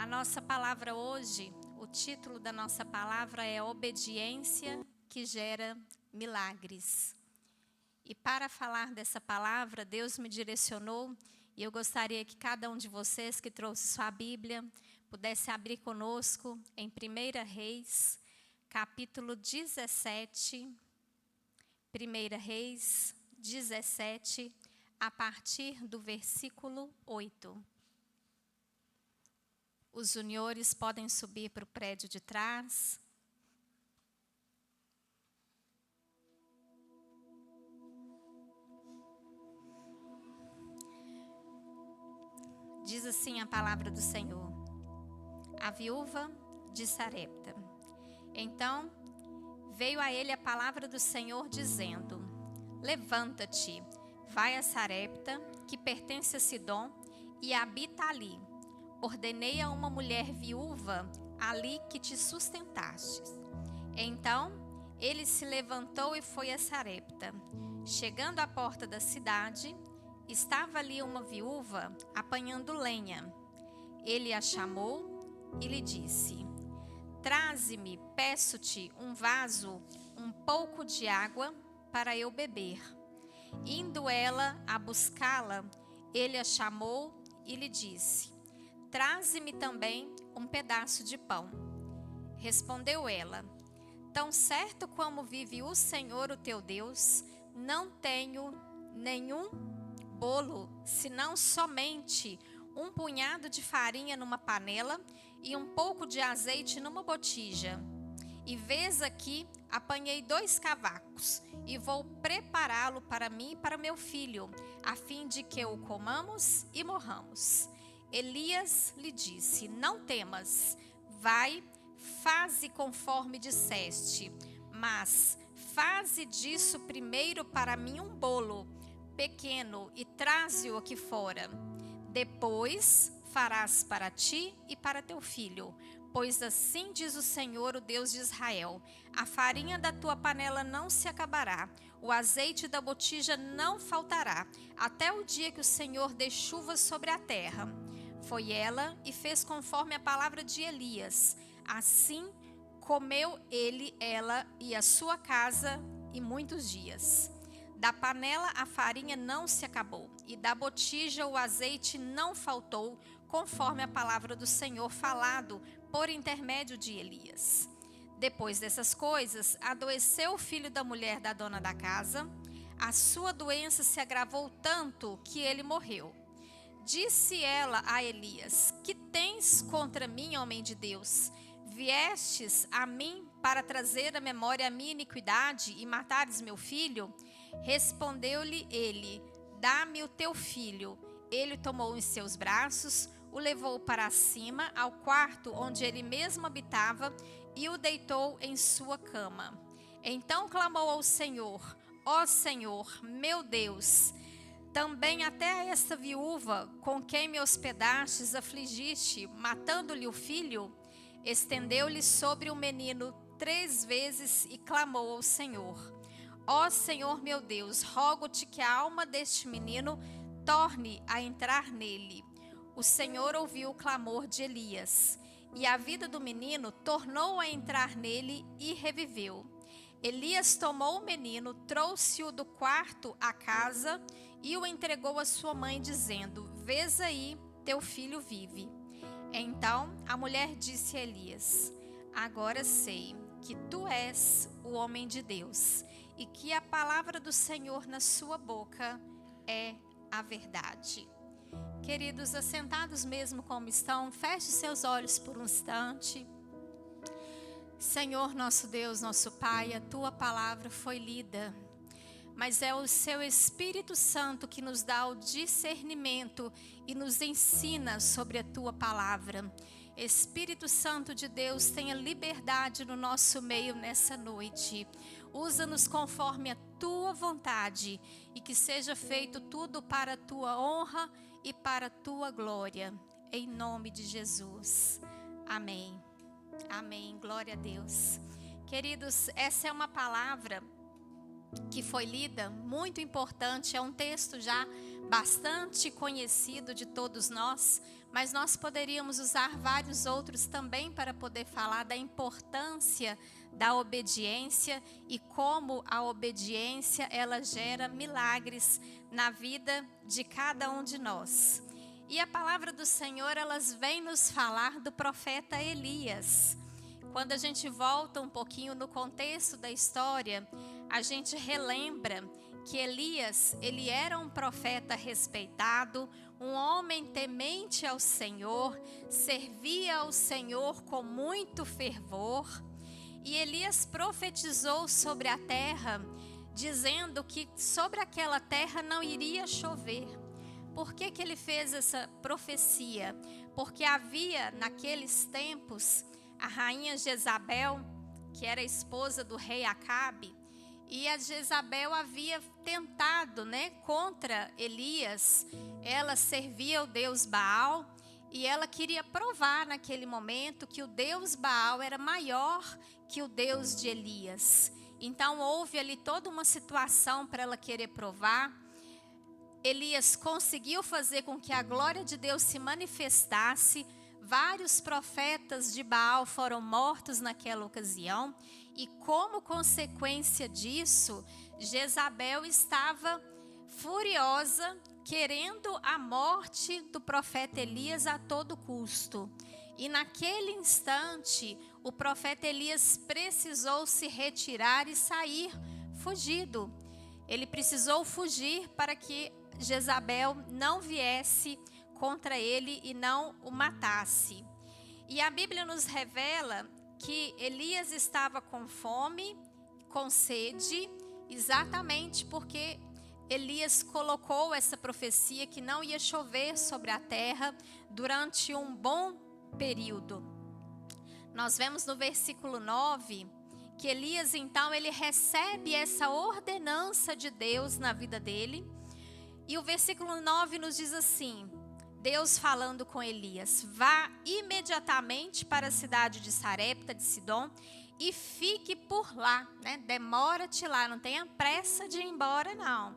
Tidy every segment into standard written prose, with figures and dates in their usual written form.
A nossa palavra hoje, o título da nossa palavra é Obediência que gera milagres. E para falar dessa palavra, Deus me direcionou e eu gostaria que cada um de vocês que trouxe sua Bíblia pudesse abrir conosco em 1 Reis, capítulo 17. 1 Reis 17, a partir do versículo 8. Os juniores podem subir para o prédio de trás. Diz assim a palavra do Senhor. A viúva de Sarepta. Então veio a ele a palavra do Senhor dizendo: Levanta-te, vai a Sarepta, que pertence a Sidom, e habita ali. Ordenei a uma mulher viúva ali que te sustentastes. Então ele se levantou e foi a Sarepta. Chegando à porta da cidade, estava ali uma viúva apanhando lenha. Ele a chamou e lhe disse: Traze-me, peço-te, um vaso, um pouco de água para eu beber. Indo ela a buscá-la, ele a chamou e lhe disse: Traze-me também um pedaço de pão. Respondeu ela: Tão certo como vive o Senhor, o teu Deus, não tenho nenhum bolo, senão somente um punhado de farinha numa panela e um pouco de azeite numa botija. E vês aqui, apanhei 2 cavacos e vou prepará-lo para mim e para meu filho, a fim de que o comamos e morramos. Elias lhe disse: Não temas, vai, faze conforme disseste, mas faze disso primeiro para mim um bolo pequeno e traze-o aqui fora. Depois farás para ti e para teu filho, pois assim diz o Senhor, o Deus de Israel: a farinha da tua panela não se acabará, o azeite da botija não faltará, até o dia que o Senhor dê chuva sobre a terra. Foi ela e fez conforme a palavra de Elias. Assim comeu ele, ela e a sua casa e muitos dias. Da panela a farinha não se acabou, e da botija o azeite não faltou, conforme a palavra do Senhor falado por intermédio de Elias. Depois dessas coisas, adoeceu o filho da mulher da dona da casa. A sua doença se agravou tanto que ele morreu. Disse ela a Elias: Que tens contra mim, homem de Deus? Viestes a mim para trazer à memória a minha iniquidade e matares meu filho? Respondeu-lhe ele: Dá-me o teu filho. Ele o tomou em seus braços, o levou para cima, ao quarto onde ele mesmo habitava, e o deitou em sua cama. Então clamou ao Senhor: Ó Senhor, meu Deus, também até esta viúva, com quem me hospedastes, afligiste, matando-lhe o filho? Estendeu-lhe sobre o menino 3 vezes e clamou ao Senhor: Ó Senhor meu Deus, rogo-te que a alma deste menino torne a entrar nele. O Senhor ouviu o clamor de Elias, e a vida do menino tornou a entrar nele e reviveu. Elias tomou o menino, trouxe-o do quarto à casa e o entregou à sua mãe, dizendo: Vês aí, teu filho vive. Então a mulher disse a Elias: Agora sei que tu és o homem de Deus, e que a palavra do Senhor na sua boca é a verdade. Queridos, assentados mesmo como estão, feche seus olhos por um instante. Senhor, nosso Deus, nosso Pai, a tua palavra foi lida, mas é o seu Espírito Santo que nos dá o discernimento e nos ensina sobre a tua palavra. Espírito Santo de Deus, tenha liberdade no nosso meio nessa noite. Usa-nos conforme a tua vontade e que seja feito tudo para a tua honra e para a tua glória. Em nome de Jesus. Amém. Amém. Glória a Deus. Queridos, essa é uma palavra que foi lida, muito importante, é um texto já bastante conhecido de todos nós, mas nós poderíamos usar vários outros também para poder falar da importância da obediência e como a obediência ela gera milagres na vida de cada um de nós. E a palavra do Senhor, elas vem nos falar do profeta Elias. Quando a gente volta um pouquinho no contexto da história, a gente relembra que Elias, ele era um profeta respeitado, um homem temente ao Senhor, servia ao Senhor com muito fervor. E Elias profetizou sobre a terra, dizendo que sobre aquela terra não iria chover. Por que ele fez essa profecia? Porque havia naqueles tempos a rainha Jezabel, que era esposa do rei Acabe, e a Jezabel havia tentado, contra Elias. Ela servia ao deus Baal e ela queria provar naquele momento que o deus Baal era maior que o Deus de Elias. Então houve ali toda uma situação para ela querer provar. Elias conseguiu fazer com que a glória de Deus se manifestasse. Vários profetas de Baal foram mortos naquela ocasião. E como consequência disso, Jezabel estava furiosa, querendo a morte do profeta Elias a todo custo. E naquele instante, o profeta Elias precisou se retirar e sair fugido. Ele precisou fugir para que Jezabel não viesse contra ele e não o matasse. E a Bíblia nos revela que Elias estava com fome, com sede, exatamente porque Elias colocou essa profecia que não ia chover sobre a terra durante um bom período. Nós vemos no versículo 9 que Elias então ele recebe essa ordenança de Deus na vida dele. E o versículo 9 nos diz assim: Deus falando com Elias: vá imediatamente para a cidade de Sarepta de Sidom e fique por lá, demora-te lá, não tenha pressa de ir embora não.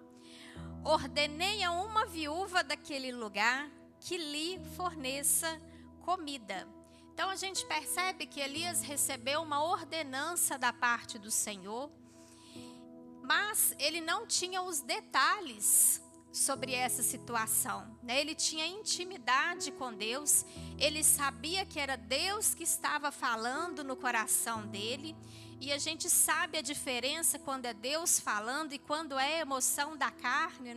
Ordenei a uma viúva daquele lugar que lhe forneça comida. Então a gente percebe que Elias recebeu uma ordenança da parte do Senhor, mas ele não tinha os detalhes sobre essa situação, Ele tinha intimidade com Deus, ele sabia que era Deus que estava falando no coração dele, e a gente sabe a diferença quando é Deus falando e quando é emoção da carne,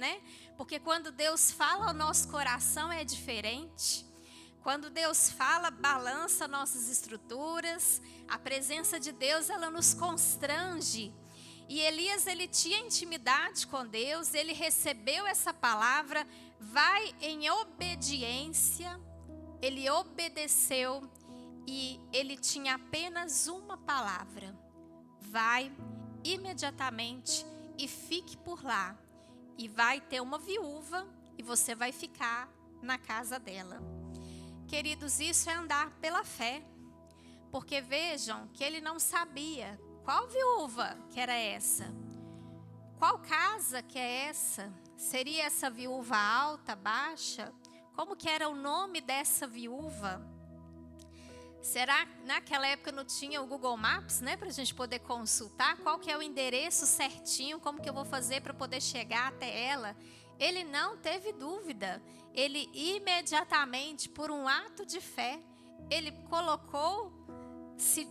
Porque quando Deus fala ao nosso coração é diferente. Quando Deus fala, balança nossas estruturas, a presença de Deus, ela nos constrange. E Elias, ele tinha intimidade com Deus, ele recebeu essa palavra, vai em obediência, ele obedeceu e ele tinha apenas uma palavra: vai imediatamente e fique por lá. E vai ter uma viúva e você vai ficar na casa dela. Queridos, isso é andar pela fé, porque vejam que ele não sabia qual viúva que era essa? Qual casa que é essa? Seria essa viúva alta, baixa? Como que era o nome dessa viúva? Será que naquela época não tinha o Google Maps, para a gente poder consultar qual que é o endereço certinho, como que eu vou fazer para poder chegar até ela? Ele não teve dúvida. Ele imediatamente, por um ato de fé, ele colocou-se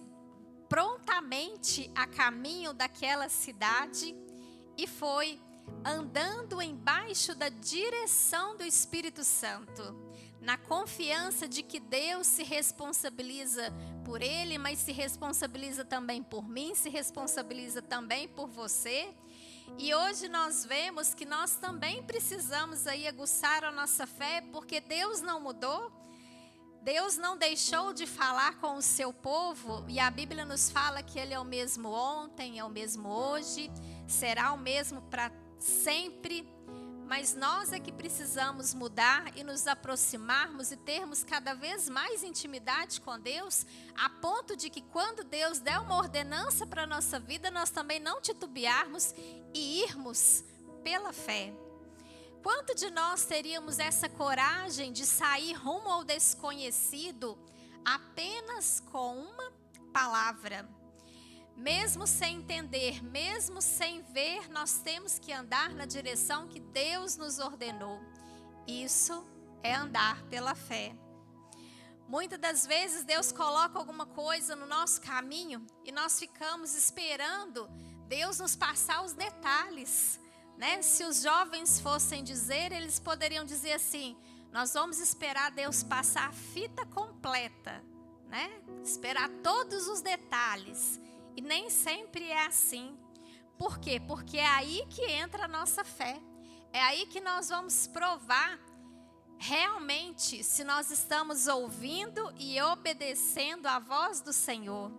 prontamente a caminho daquela cidade e foi andando embaixo da direção do Espírito Santo, na confiança de que Deus se responsabiliza por ele, mas se responsabiliza também por mim, se responsabiliza também por você. E hoje nós vemos que nós também precisamos aí aguçar a nossa fé, porque Deus não mudou. Deus não deixou de falar com o seu povo, e a Bíblia nos fala que Ele é o mesmo ontem, é o mesmo hoje, será o mesmo para sempre. mas nós é que precisamos mudar e nos aproximarmos e termos cada vez mais intimidade com Deus, a ponto de que quando Deus der uma ordenança para a nossa vida, nós também não titubearmos e irmos pela fé. Quanto de nós teríamos essa coragem de sair rumo ao desconhecido apenas com uma palavra? Mesmo sem entender, mesmo sem ver, nós temos que andar na direção que Deus nos ordenou. Isso é andar pela fé. Muitas das vezes Deus coloca alguma coisa no nosso caminho e nós ficamos esperando Deus nos passar os detalhes, né? Se os jovens fossem dizer, eles poderiam dizer assim: nós vamos esperar Deus passar a fita completa, né? Esperar todos os detalhes. E nem sempre é assim. Por quê? Porque é aí que entra a nossa fé. É aí que nós vamos provar realmente se nós estamos ouvindo e obedecendo à voz do Senhor.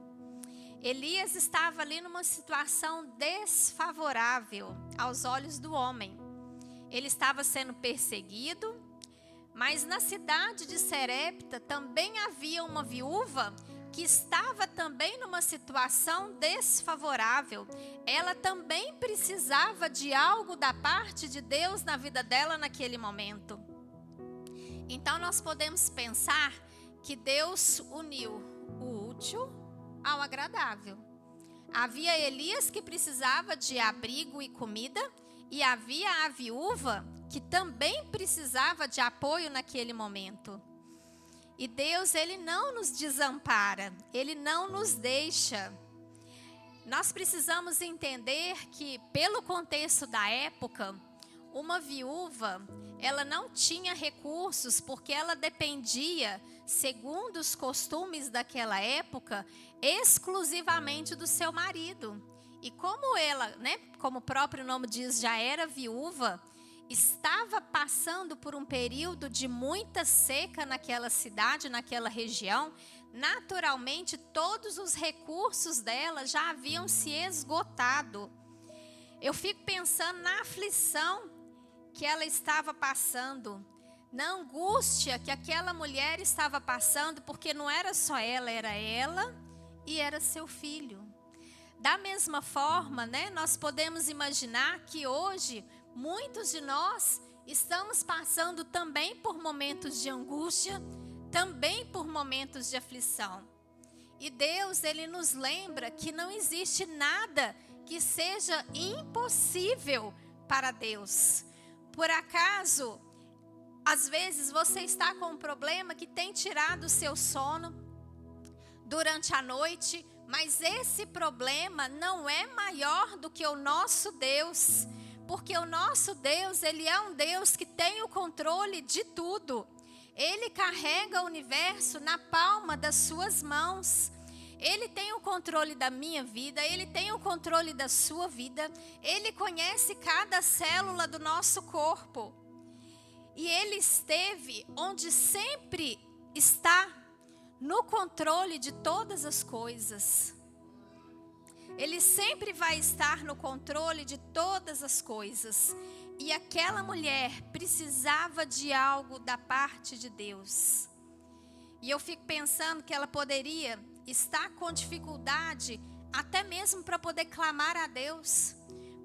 Elias estava ali numa situação desfavorável aos olhos do homem. Ele estava sendo perseguido, mas na cidade de Sarepta também havia uma viúva que estava também numa situação desfavorável. Ela também precisava de algo da parte de Deus na vida dela naquele momento. Então nós podemos pensar que Deus uniu o útil ao agradável. Havia Elias que precisava de abrigo e comida, e havia a viúva que também precisava de apoio naquele momento. E Deus, Ele não nos desampara, Ele não nos deixa. Nós precisamos entender que, pelo contexto da época, uma viúva, ela não tinha recursos, porque ela dependia, segundo os costumes daquela época, exclusivamente do seu marido. E como ela, né, como o próprio nome diz, já era viúva, estava passando por um período de muita seca naquela cidade, naquela região, naturalmente todos os recursos dela já haviam se esgotado. Eu fico pensando na aflição que ela estava passando, na angústia que aquela mulher estava passando, porque não era só ela, era ela e era seu filho. Da mesma forma, né, nós podemos imaginar que hoje muitos de nós estamos passando também por momentos de angústia, também por momentos de aflição. E Deus, Ele nos lembra que não existe nada que seja impossível para Deus. Por acaso, às vezes você está com um problema que tem tirado o seu sono durante a noite, mas esse problema não é maior do que o nosso Deus. Porque o nosso Deus, Ele é um Deus que tem o controle de tudo. Ele carrega o universo na palma das suas mãos. Ele tem o controle da minha vida, Ele tem o controle da sua vida. Ele conhece cada célula do nosso corpo. E Ele esteve onde sempre está, no controle de todas as coisas. Ele sempre vai estar no controle de todas as coisas. E aquela mulher precisava de algo da parte de Deus. E eu fico pensando que ela poderia estar com dificuldade até mesmo para poder clamar a Deus.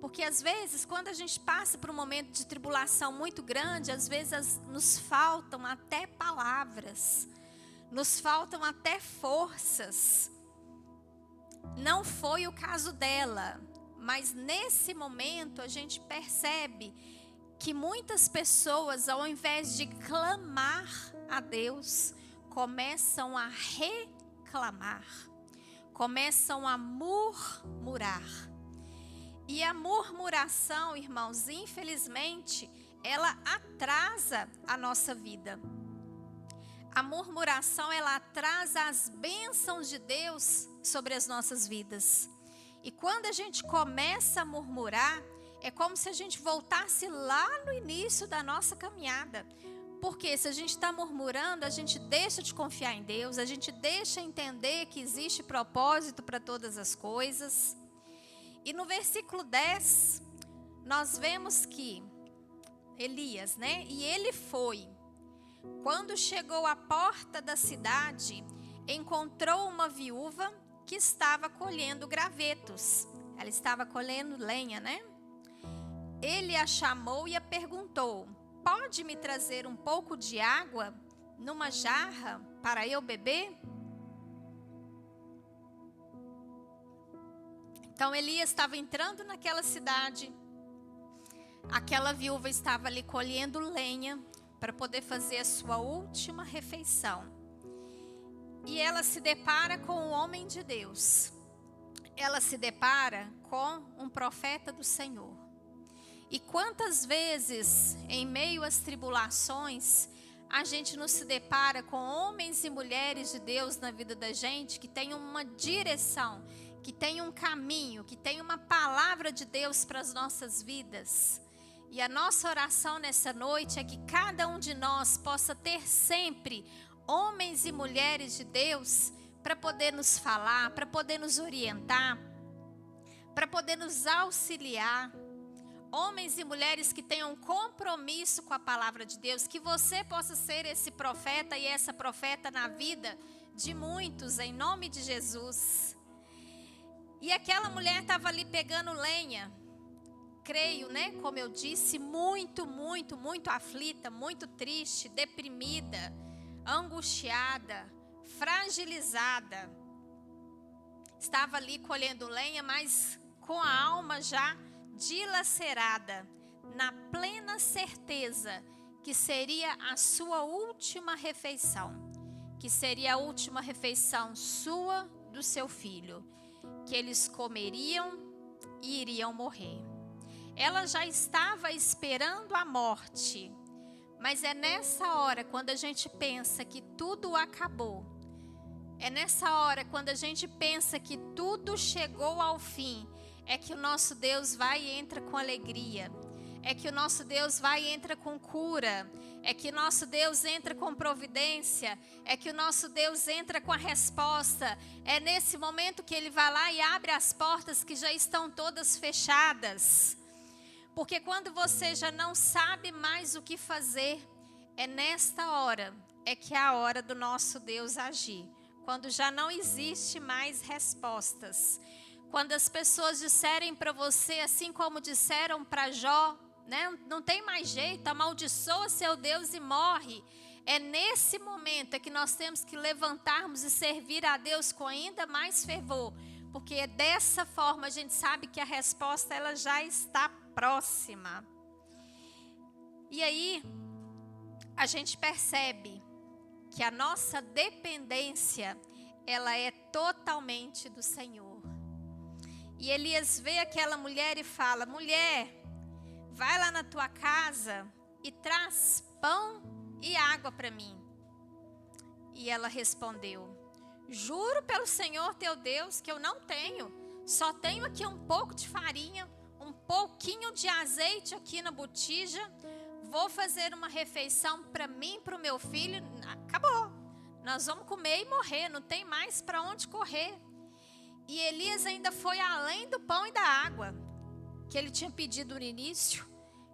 Porque às vezes, quando a gente passa por um momento de tribulação muito grande, às vezes nos faltam até palavras, nos faltam até forças. Não foi o caso dela, mas nesse momento a gente percebe que muitas pessoas, ao invés de clamar a Deus, começam a reclamar, começam a murmurar. E a murmuração, irmãos, infelizmente, ela atrasa a nossa vida. A murmuração, ela atrasa as bênçãos de Deus sobre as nossas vidas. E quando a gente começa a murmurar, é como se a gente voltasse lá no início da nossa caminhada. Porque se a gente está murmurando, a gente deixa de confiar em Deus, a gente deixa entender que existe propósito para todas as coisas. E no versículo 10, nós vemos que Elias, né? E ele foi. Quando chegou à porta da cidade, encontrou uma viúva que estava colhendo gravetos. Ela estava colhendo lenha, né? Ele a chamou e a perguntou: pode me trazer um pouco de água numa jarra para eu beber? Então Elias estava entrando naquela cidade. Aquela viúva estava ali colhendo lenha para poder fazer a sua última refeição. E ela se depara com um homem de Deus. Ela se depara com um profeta do Senhor. E quantas vezes, em meio às tribulações, a gente não se depara com homens e mulheres de Deus na vida da gente, que tem uma direção, que tem um caminho, que tem uma palavra de Deus para as nossas vidas. E a nossa oração nessa noite é que cada um de nós possa ter sempre homens e mulheres de Deus para poder nos falar, para poder nos orientar, para poder nos auxiliar. Homens e mulheres que tenham compromisso com a palavra de Deus, que você possa ser esse profeta e essa profeta na vida de muitos, em nome de Jesus. E aquela mulher estava ali pegando lenha, creio, né, como eu disse, muito aflita, muito triste, deprimida, angustiada, fragilizada. Estava ali colhendo lenha, mas com a alma já dilacerada, na plena certeza que seria a sua última refeição, que seria a última refeição sua, do seu filho, que eles comeriam e iriam morrer. Ela já estava esperando a morte, mas é nessa hora, quando a gente pensa que tudo acabou, é nessa hora, quando a gente pensa que tudo chegou ao fim, é que o nosso Deus vai e entra com alegria, é que o nosso Deus vai e entra com cura, é que o nosso Deus entra com providência, é que o nosso Deus entra com a resposta. É nesse momento que Ele vai lá e abre as portas que já estão todas fechadas. Porque quando você já não sabe mais o que fazer, é nesta hora, é que é a hora do nosso Deus agir. Quando já não existe mais respostas. Quando as pessoas disserem para você, assim como disseram para Jó, né? Não tem mais jeito, amaldiçoa seu Deus e morre. É nesse momento que nós temos que levantarmos e servir a Deus com ainda mais fervor. Porque dessa forma a gente sabe que a resposta ela já está próxima. E aí a gente percebe que a nossa dependência ela é totalmente do Senhor. E Elias vê aquela mulher e fala: mulher, vai lá na tua casa e traz pão e água para mim. E ela respondeu: juro pelo Senhor teu Deus que eu não tenho. Só tenho aqui um pouco de farinha, um pouquinho de azeite aqui na botija. Vou fazer uma refeição para mim e para o meu filho. Acabou. Nós vamos comer e morrer. Não tem mais para onde correr. E Elias ainda foi além do pão e da água que ele tinha pedido no início.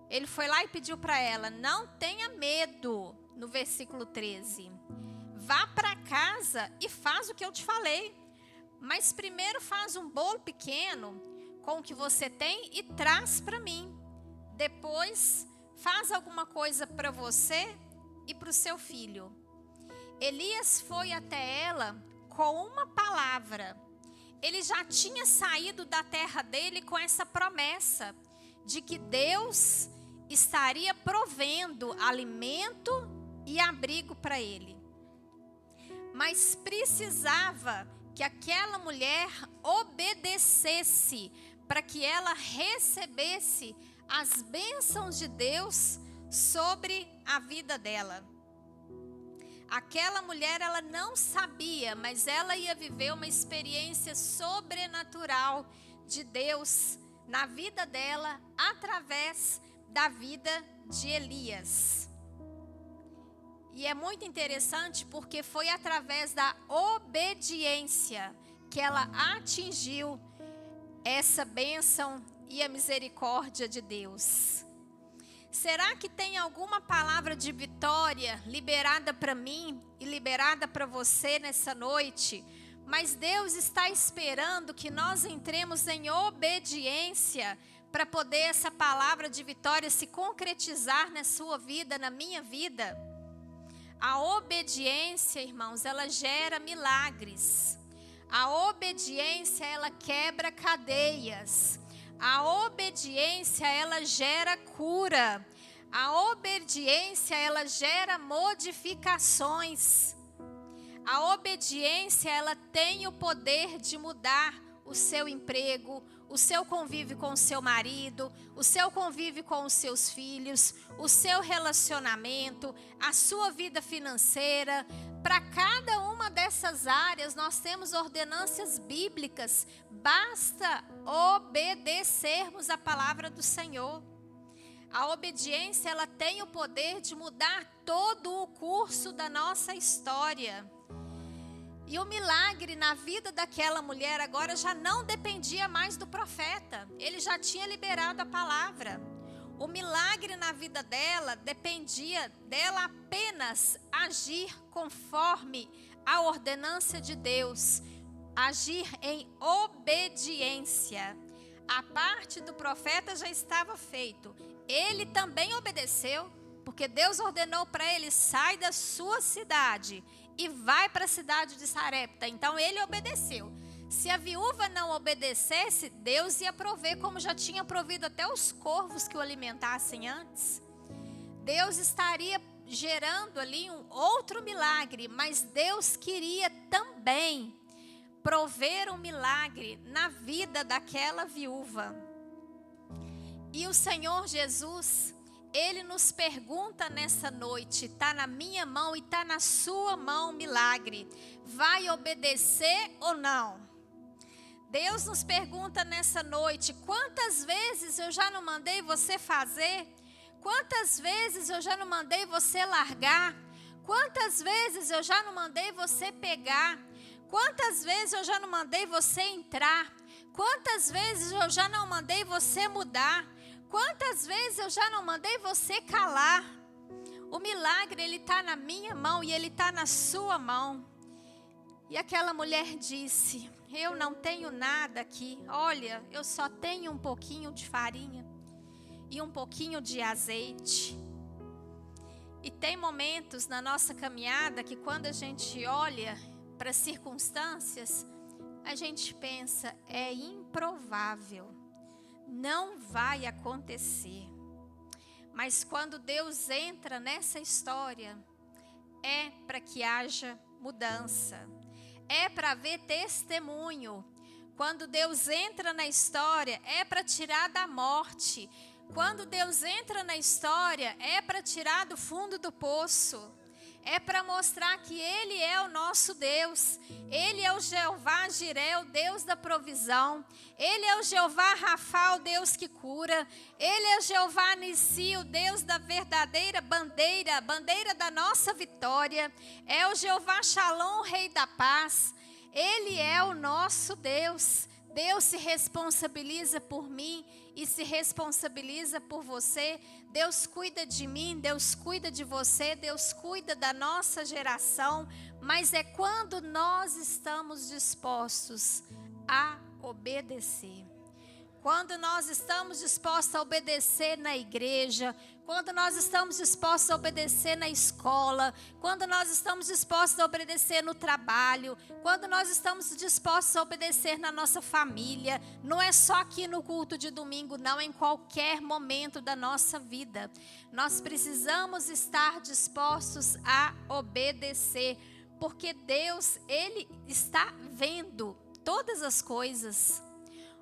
Ele foi lá e pediu para ela: não tenha medo, no versículo 13. Vá para casa e faz o que eu te falei. Mas primeiro faz um bolo pequeno com o que você tem e traz para mim. Depois faz alguma coisa para você e para o seu filho. Elias foi até ela com uma palavra. Ele já tinha saído da terra dele com essa promessa de que Deus estaria provendo alimento e abrigo para ele. Mas precisava que aquela mulher obedecesse para que ela recebesse as bênçãos de Deus sobre a vida dela. Aquela mulher, ela não sabia, mas ela ia viver uma experiência sobrenatural de Deus na vida dela, através da vida de Elias. E é muito interessante porque foi através da obediência que ela atingiu essa bênção e a misericórdia de Deus. Será que tem alguma palavra de vitória liberada para mim e liberada para você nessa noite? Mas Deus está esperando que nós entremos em obediência para poder essa palavra de vitória se concretizar na sua vida, na minha vida. A obediência, irmãos, ela gera milagres. A obediência, ela quebra cadeias. A obediência, ela gera cura. A obediência, ela gera modificações. A obediência, ela tem o poder de mudar o seu emprego, o seu convívio com o seu marido, o seu convívio com os seus filhos, o seu relacionamento, a sua vida financeira. Para cada uma dessas áreas, nós temos ordenâncias bíblicas. Basta obedecermos a palavra do Senhor. A obediência, ela tem o poder de mudar todo o curso da nossa história. E o milagre na vida daquela mulher agora já não dependia mais do profeta. Ele já tinha liberado a palavra. O milagre na vida dela dependia dela apenas agir conforme a ordenança de Deus. Agir em obediência. A parte do profeta já estava feito. Ele também obedeceu, porque Deus ordenou para ele: sai da sua cidade e vai para a cidade de Sarepta. Então ele obedeceu. Se a viúva não obedecesse, Deus ia prover, como já tinha provido até os corvos que o alimentassem antes. Deus estaria gerando ali um outro milagre, mas Deus queria também prover um milagre na vida daquela viúva. E o Senhor Jesus, Ele nos pergunta nessa noite: está na minha mão e está na sua mão o milagre. Vai obedecer ou não? Deus nos pergunta nessa noite: quantas vezes eu já não mandei você fazer? Quantas vezes eu já não mandei você largar? Quantas vezes eu já não mandei você pegar? Quantas vezes eu já não mandei você entrar? Quantas vezes eu já não mandei você mudar? Quantas vezes eu já não mandei você calar? O milagre, ele está na minha mão e ele está na sua mão. E aquela mulher disse: eu não tenho nada aqui. Olha, eu só tenho um pouquinho de farinha e um pouquinho de azeite. E tem momentos na nossa caminhada que quando a gente olha para as circunstâncias, a gente pensa: é improvável. Não vai acontecer. Mas quando Deus entra nessa história, é para que haja mudança. É para haver testemunho. Quando Deus entra na história, é para tirar da morte. Quando Deus entra na história, é para tirar do fundo do poço. É para mostrar que Ele é o nosso Deus. Ele é o Jeová Jiré, o Deus da provisão. Ele é o Jeová Rafa, o Deus que cura. Ele é o Jeová Nissi, o Deus da verdadeira bandeira, a bandeira da nossa vitória. É o Jeová Shalom, o Rei da paz. Ele é o nosso Deus. Deus se responsabiliza por mim e se responsabiliza por você. Deus cuida de mim, Deus cuida de você, Deus cuida da nossa geração. Mas é quando nós estamos dispostos a obedecer. Quando nós estamos dispostos a obedecer na igreja, quando nós estamos dispostos a obedecer na escola, quando nós estamos dispostos a obedecer no trabalho, quando nós estamos dispostos a obedecer na nossa família, não é só aqui no culto de domingo, não, em qualquer momento da nossa vida. Nós precisamos estar dispostos a obedecer, porque Deus, Ele está vendo todas as coisas.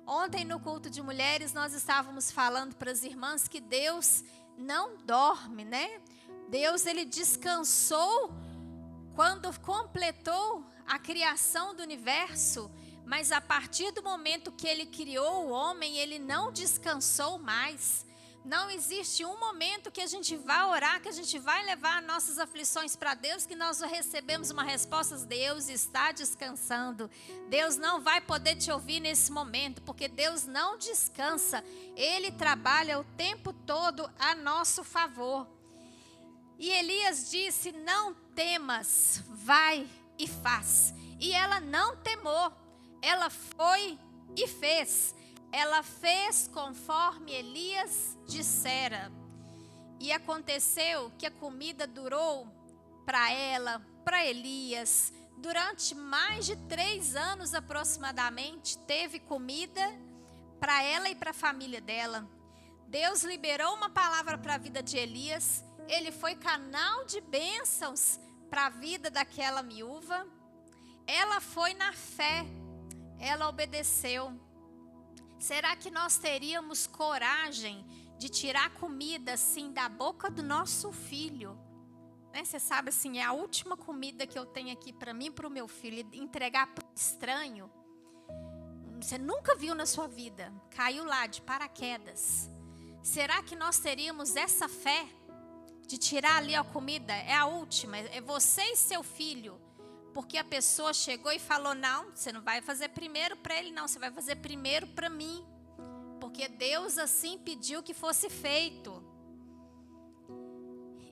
Ontem no culto de mulheres nós estávamos falando para as irmãs que Deus não dorme, né? Deus, Ele descansou quando completou a criação do universo, mas a partir do momento que Ele criou o homem, Ele não descansou mais. Não existe um momento que a gente vai orar, que a gente vai levar nossas aflições para Deus, que nós recebemos uma resposta: Deus está descansando. Deus não vai poder te ouvir nesse momento, porque Deus não descansa. Ele trabalha o tempo todo a nosso favor. E Elias disse: não temas, vai e faz. E ela não temou, ela foi e fez. Ela fez conforme Elias dissera. E aconteceu que a comida durou para ela, para Elias, durante mais de 3 anos aproximadamente. Teve comida para ela e para a família dela. Deus liberou uma palavra para a vida de Elias. Ele foi canal de bênçãos para a vida daquela viúva. Ela foi na fé, ela obedeceu. Será que nós teríamos coragem de tirar comida assim da boca do nosso filho? Né? Você sabe assim, é a última comida que eu tenho aqui para mim e para o meu filho, entregar para um estranho. Você nunca viu na sua vida, caiu lá de paraquedas. Será que nós teríamos essa fé de tirar ali a comida? É a última, é você e seu filho. Porque a pessoa chegou e falou: não, você não vai fazer primeiro para ele, não, você vai fazer primeiro para mim. Porque Deus assim pediu que fosse feito.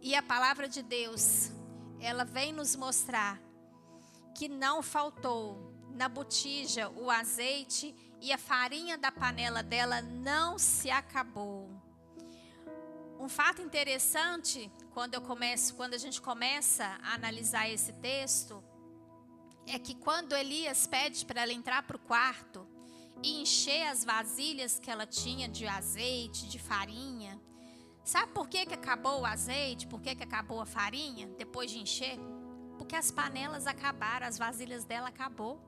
E a palavra de Deus, ela vem nos mostrar que não faltou na botija o azeite e a farinha da panela dela não se acabou. Um fato interessante, quando a gente começa a analisar esse texto, é que quando Elias pede para ela entrar para o quarto e encher as vasilhas que ela tinha de azeite, de farinha. Sabe por que acabou o azeite? Por que acabou a farinha depois de encher? Porque as panelas acabaram, as vasilhas dela acabou.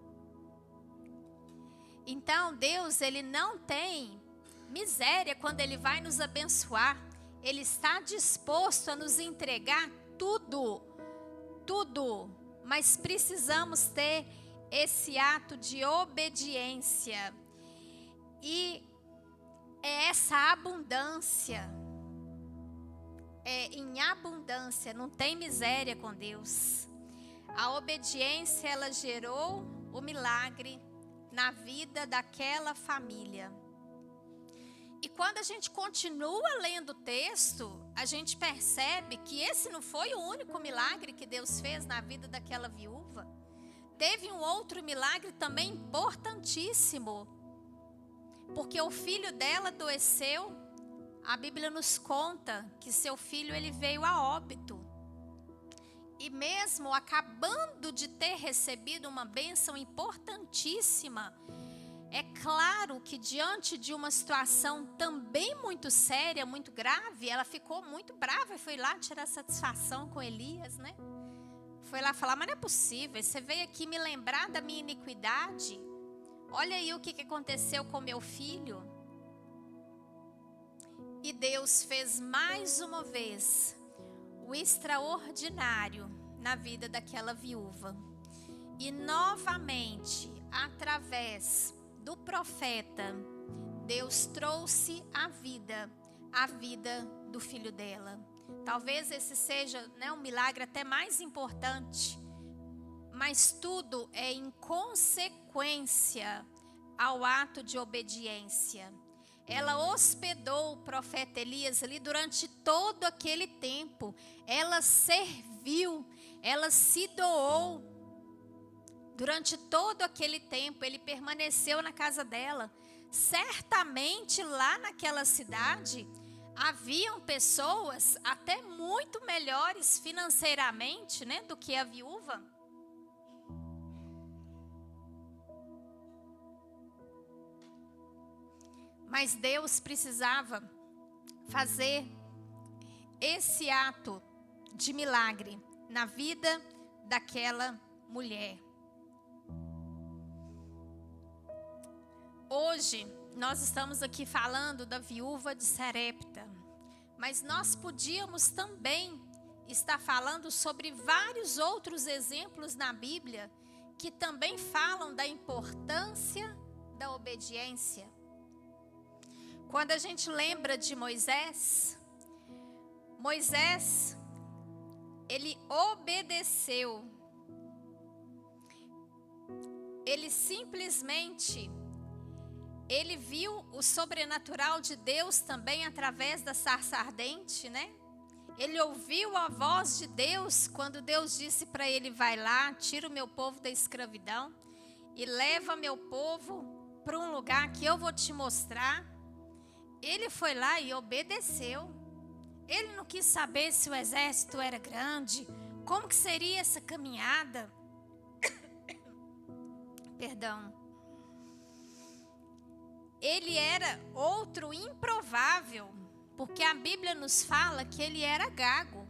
Então Deus, Ele não tem miséria quando Ele vai nos abençoar. Ele está disposto a nos entregar tudo, tudo. Mas precisamos ter esse ato de obediência. E é essa abundância. É em abundância, não tem miséria com Deus. A obediência, ela gerou o milagre na vida daquela família. E quando a gente continua lendo o texto, a gente percebe que esse não foi o único milagre que Deus fez na vida daquela viúva. Teve um outro milagre também importantíssimo. Porque o filho dela adoeceu. A Bíblia nos conta que seu filho ele veio a óbito. E mesmo acabando de ter recebido uma bênção importantíssima, é claro que diante de uma situação também muito séria, muito grave, ela ficou muito brava e foi lá tirar satisfação com Elias, né? Foi lá falar: mas não é possível, você veio aqui me lembrar da minha iniquidade? Olha aí o que aconteceu com meu filho. E Deus fez mais uma vez o extraordinário na vida daquela viúva. E novamente, através do profeta, Deus trouxe a vida do filho dela. Talvez esse seja, né, um milagre até mais importante, mas tudo é em consequência ao ato de obediência. Ela hospedou o profeta Elias ali durante todo aquele tempo. Ela serviu, ela se doou. Durante todo aquele tempo, ele permaneceu na casa dela. Certamente lá naquela cidade, haviam pessoas até muito melhores financeiramente, né, do que a viúva. Mas Deus precisava fazer esse ato de milagre na vida daquela mulher. Hoje, nós estamos aqui falando da viúva de Sarepta, mas nós podíamos também estar falando sobre vários outros exemplos na Bíblia que também falam da importância da obediência. Quando a gente lembra de Moisés, ele obedeceu. Ele simplesmente, ele viu o sobrenatural de Deus também através da sarça ardente, né? Ele ouviu a voz de Deus quando Deus disse para ele: vai lá, tira o meu povo da escravidão e leva meu povo para um lugar que eu vou te mostrar. Ele foi lá e obedeceu. Ele não quis saber se o exército era grande, como que seria essa caminhada. Perdão. Ele era outro improvável, porque a Bíblia nos fala que ele era gago.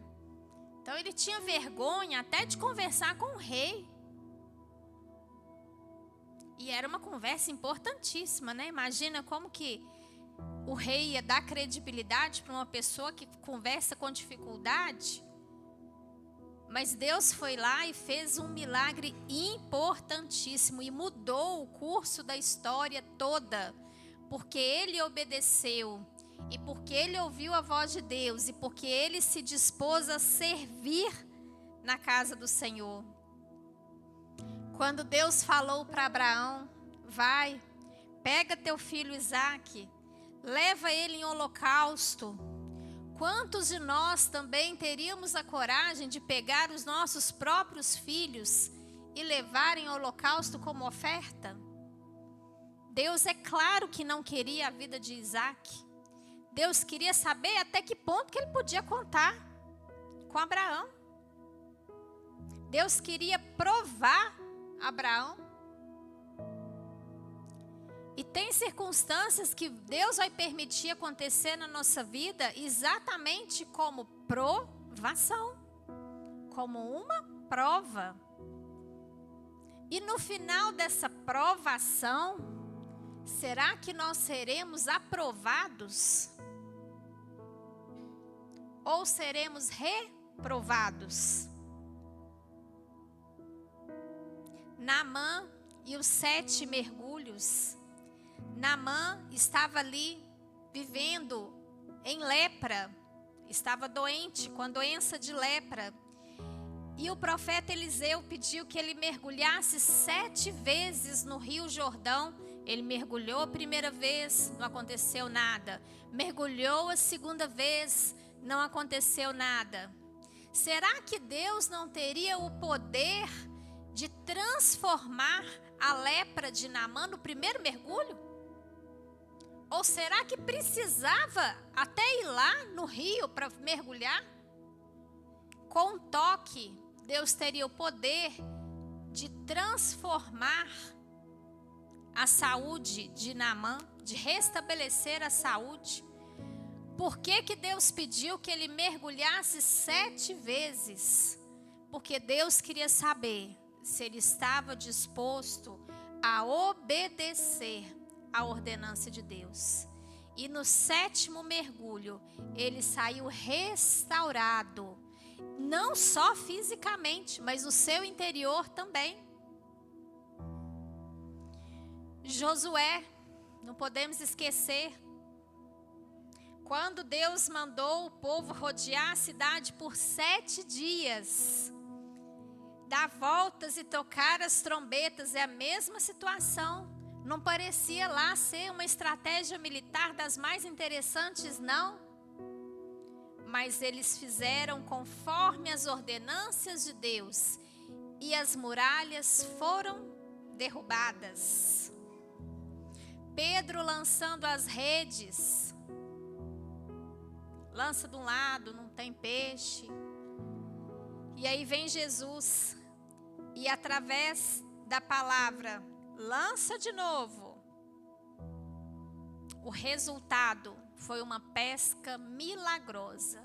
Então ele tinha vergonha até de conversar com o rei. E era uma conversa importantíssima, né? Imagina como que o rei ia dar credibilidade para uma pessoa que conversa com dificuldade. Mas Deus foi lá e fez um milagre importantíssimo e mudou o curso da história toda. Porque ele obedeceu, e porque ele ouviu a voz de Deus, e porque ele se dispôs a servir na casa do Senhor. Quando Deus falou para Abraão: vai, pega teu filho Isaque, leva ele em holocausto. Quantos de nós também teríamos a coragem de pegar os nossos próprios filhos e levar em holocausto como oferta? Deus, é claro que não queria a vida de Isaque. Deus queria saber até que ponto que ele podia contar com Abraão. Deus queria provar Abraão. E tem circunstâncias que Deus vai permitir acontecer na nossa vida exatamente como provação, como uma prova. E no final dessa provação, será que nós seremos aprovados? Ou seremos reprovados? Naamã e os 7 mergulhos. Naamã estava ali vivendo em lepra, estava doente com a doença de lepra. E o profeta Eliseu pediu que ele mergulhasse 7 vezes no Rio Jordão. Ele mergulhou a primeira vez, não aconteceu nada. Mergulhou a segunda vez, não aconteceu nada. Será que Deus não teria o poder de transformar a lepra de Naamã no primeiro mergulho? Ou será que precisava até ir lá no rio para mergulhar? Com um toque, Deus teria o poder de transformar a saúde de Naamã, de restabelecer a saúde. Por que Deus pediu que ele mergulhasse 7 vezes? Porque Deus queria saber se ele estava disposto a obedecer a ordenança de Deus. E no 7º mergulho, ele saiu restaurado, não só fisicamente, mas o seu interior também. Josué, não podemos esquecer, quando Deus mandou o povo rodear a cidade por 7 dias, dar voltas e tocar as trombetas, é a mesma situação. Não parecia lá ser uma estratégia militar das mais interessantes, não. Mas eles fizeram conforme as ordenâncias de Deus, e as muralhas foram derrubadas. Pedro lançando as redes, lança de um lado, não tem peixe. E aí vem Jesus, e através da palavra, lança de novo. O resultado foi uma pesca milagrosa,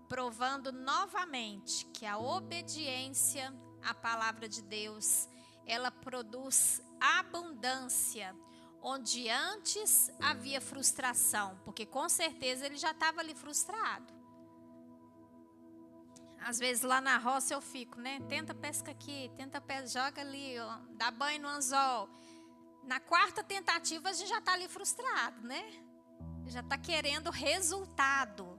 provando novamente que a obediência à palavra de Deus, ela produz abundância, onde antes havia frustração, porque com certeza ele já estava ali frustrado. Às vezes lá na roça eu fico, né? Tenta pesca aqui, tenta pesca, joga ali, ó, dá banho no anzol. Na 4ª tentativa a gente já está ali frustrado, né? já está querendo resultado.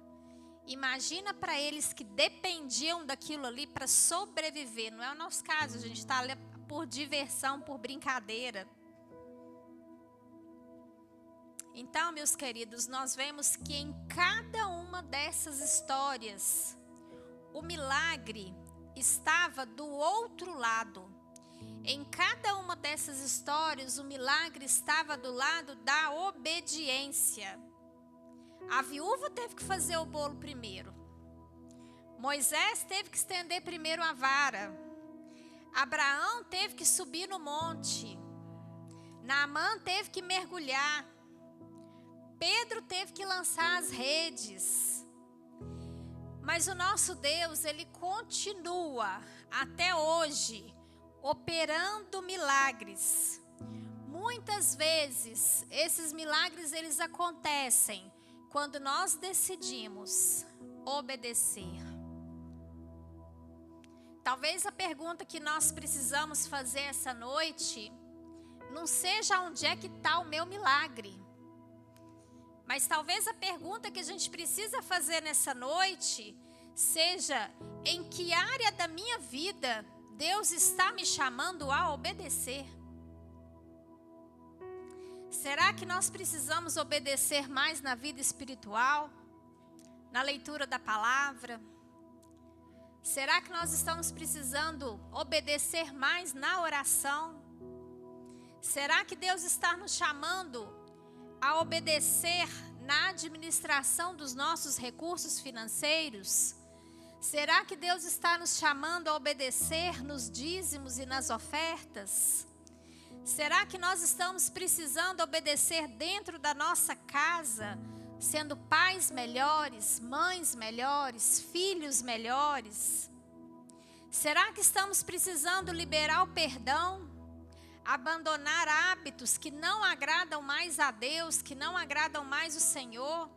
Imagina para eles que dependiam daquilo ali para sobreviver. Não é o nosso caso, a gente está ali por diversão, por brincadeira. Então, meus queridos, nós vemos que em cada uma dessas histórias, o milagre estava do outro lado. Em cada uma dessas histórias, o milagre estava do lado da obediência. A viúva teve que fazer o bolo primeiro. Moisés teve que estender primeiro a vara. Abraão teve que subir no monte. Naamã teve que mergulhar. Pedro teve que lançar as redes. Mas o nosso Deus, ele continua até hoje operando milagres. Muitas vezes, esses milagres eles acontecem quando nós decidimos obedecer. Talvez a pergunta que nós precisamos fazer essa noite não seja onde é que está o meu milagre. Mas talvez a pergunta que a gente precisa fazer nessa noite seja: em que área da minha vida Deus está me chamando a obedecer? Será que nós precisamos obedecer mais na vida espiritual? Na leitura da palavra? Será que nós estamos precisando obedecer mais na oração? Será que Deus está nos chamando a obedecer na administração dos nossos recursos financeiros? Será que Deus está nos chamando a obedecer nos dízimos e nas ofertas? Será que nós estamos precisando obedecer dentro da nossa casa, sendo pais melhores, mães melhores, filhos melhores? Será que estamos precisando liberar o perdão, abandonar hábitos que não agradam mais a Deus, que não agradam mais o Senhor?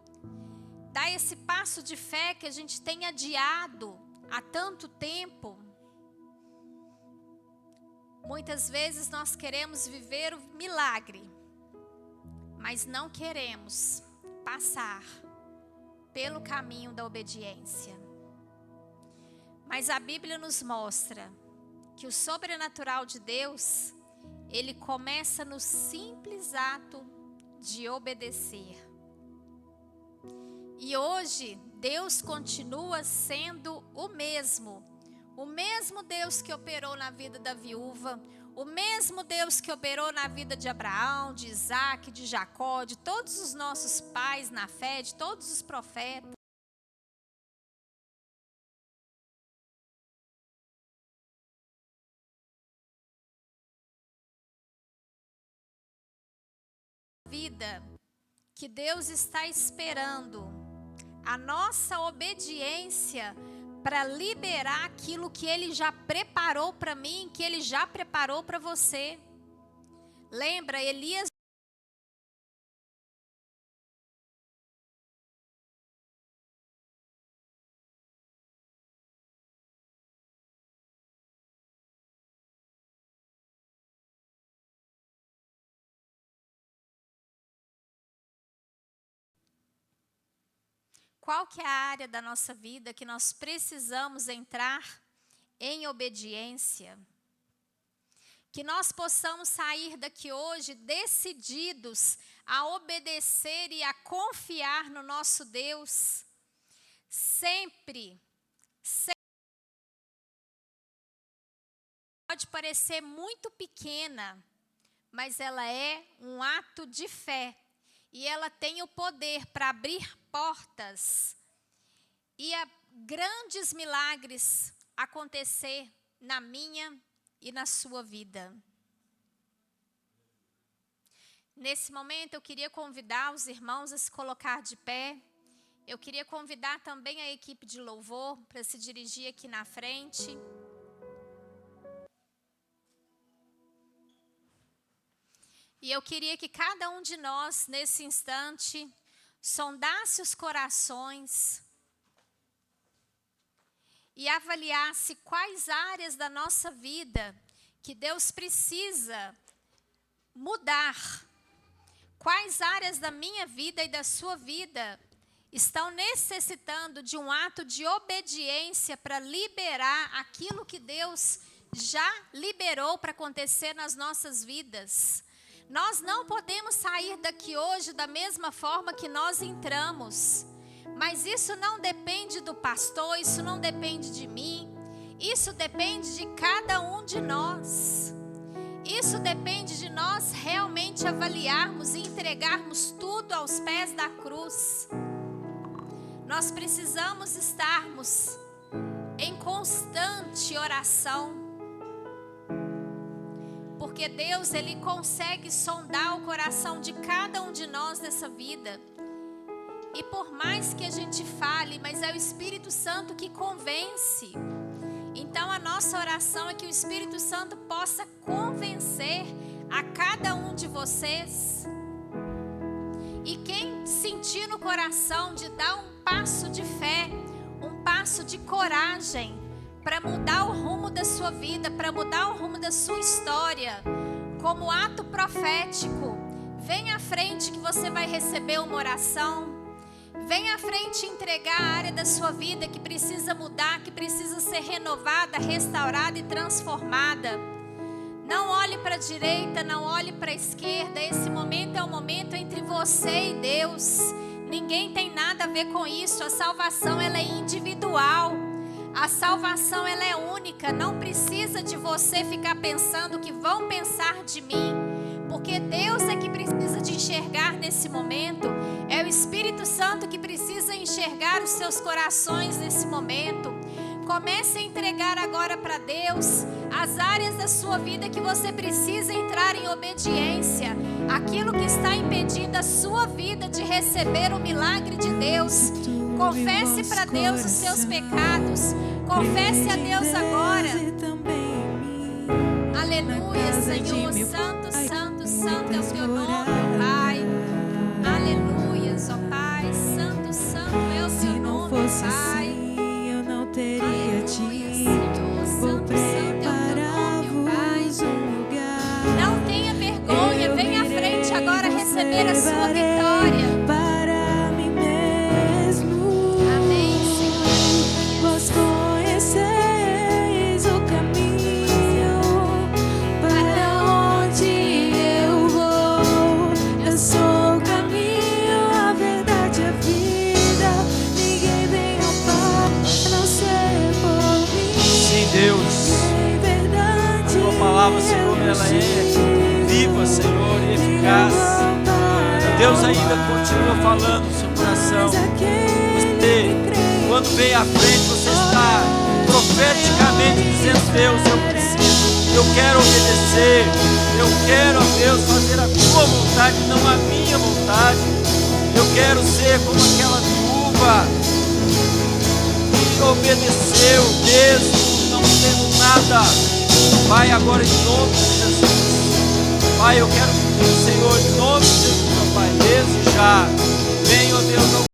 Dar esse passo de fé que a gente tem adiado há tanto tempo. Muitas vezes nós queremos viver o milagre, mas não queremos passar pelo caminho da obediência. Mas a Bíblia nos mostra que o sobrenatural de Deus, ele começa no simples ato de obedecer. E hoje, Deus continua sendo o mesmo Deus que operou na vida da viúva, o mesmo Deus que operou na vida de Abraão, de Isaac, de Jacó, de todos os nossos pais na fé, de todos os profetas. Vida que Deus está esperando a nossa obediência para liberar aquilo que Ele já preparou para mim, que Ele já preparou para você. Lembra, Elias? Qual que é a área da nossa vida que nós precisamos entrar em obediência? Que nós possamos sair daqui hoje decididos a obedecer e a confiar no nosso Deus. Sempre. Pode parecer muito pequena, mas ela é um ato de fé. E ela tem o poder para abrir portas e grandes milagres acontecer na minha e na sua vida. Nesse momento eu queria convidar os irmãos a se colocar de pé. Eu queria convidar também a equipe de louvor para se dirigir aqui na frente. E eu queria que cada um de nós, nesse instante, sondasse os corações e avaliasse quais áreas da nossa vida que Deus precisa mudar. Quais áreas da minha vida e da sua vida estão necessitando de um ato de obediência para liberar aquilo que Deus já liberou para acontecer nas nossas vidas? Nós não podemos sair daqui hoje da mesma forma que nós entramos. Mas isso não depende do pastor, isso não depende de mim. Isso depende de cada um de nós. Isso depende de nós realmente avaliarmos e entregarmos tudo aos pés da cruz. Nós precisamos estarmos em constante oração. Porque Deus, Ele consegue sondar o coração de cada um de nós nessa vida. E por mais que a gente fale, mas é o Espírito Santo que convence. Então a nossa oração é que o Espírito Santo possa convencer a cada um de vocês. E quem sentir no coração de dar um passo de fé, um passo de coragem para mudar o rumo da sua vida, para mudar o rumo da sua história, como ato profético, vem à frente que você vai receber uma oração. Vem à frente entregar a área da sua vida que precisa mudar, que precisa ser renovada, restaurada e transformada. Não olhe para a direita, não olhe para a esquerda. Esse momento é um momento entre você e Deus. Ninguém tem nada a ver com isso. A salvação, ela é individual. A salvação, ela é única. Não precisa de você ficar pensando o que vão pensar de mim. Porque Deus é que precisa de enxergar nesse momento. É o Espírito Santo que precisa enxergar os seus corações nesse momento. Comece a entregar agora para Deus as áreas da sua vida que você precisa entrar em obediência. Aquilo que está impedindo a sua vida de receber o milagre de Deus. Confesse para Deus os seus pecados. Confesse a Deus agora. Aleluia, Senhor. Santo, santo, santo é o teu nome, Pai. Aleluia, ó Pai. Santo, santo é o teu nome, Pai. Eu não teria te. Vou preparar-vos um lugar. Não tenha vergonha, venha à frente agora receber a sua vitória. Para mim mesmo. Amém, Senhor. Vós conheceis o caminho para onde eu vou. Eu sou o caminho, a verdade e a vida. Ninguém vem ao Pai a não ser por mim. Sim, Deus. A tua palavra, Senhor, ela é viva, Senhor, e eficaz. Deus ainda continua falando no seu coração. Você, quando vem à frente, você está profeticamente dizendo: Deus, eu preciso, eu quero obedecer, eu quero, ó Deus, fazer a tua vontade, não a minha vontade. Eu quero ser como aquela viúva que obedeceu, mesmo não tendo nada. Pai, agora em nome de Jesus, Pai, eu quero pedir, Senhor, em nome de Jesus, meu Pai, desde já,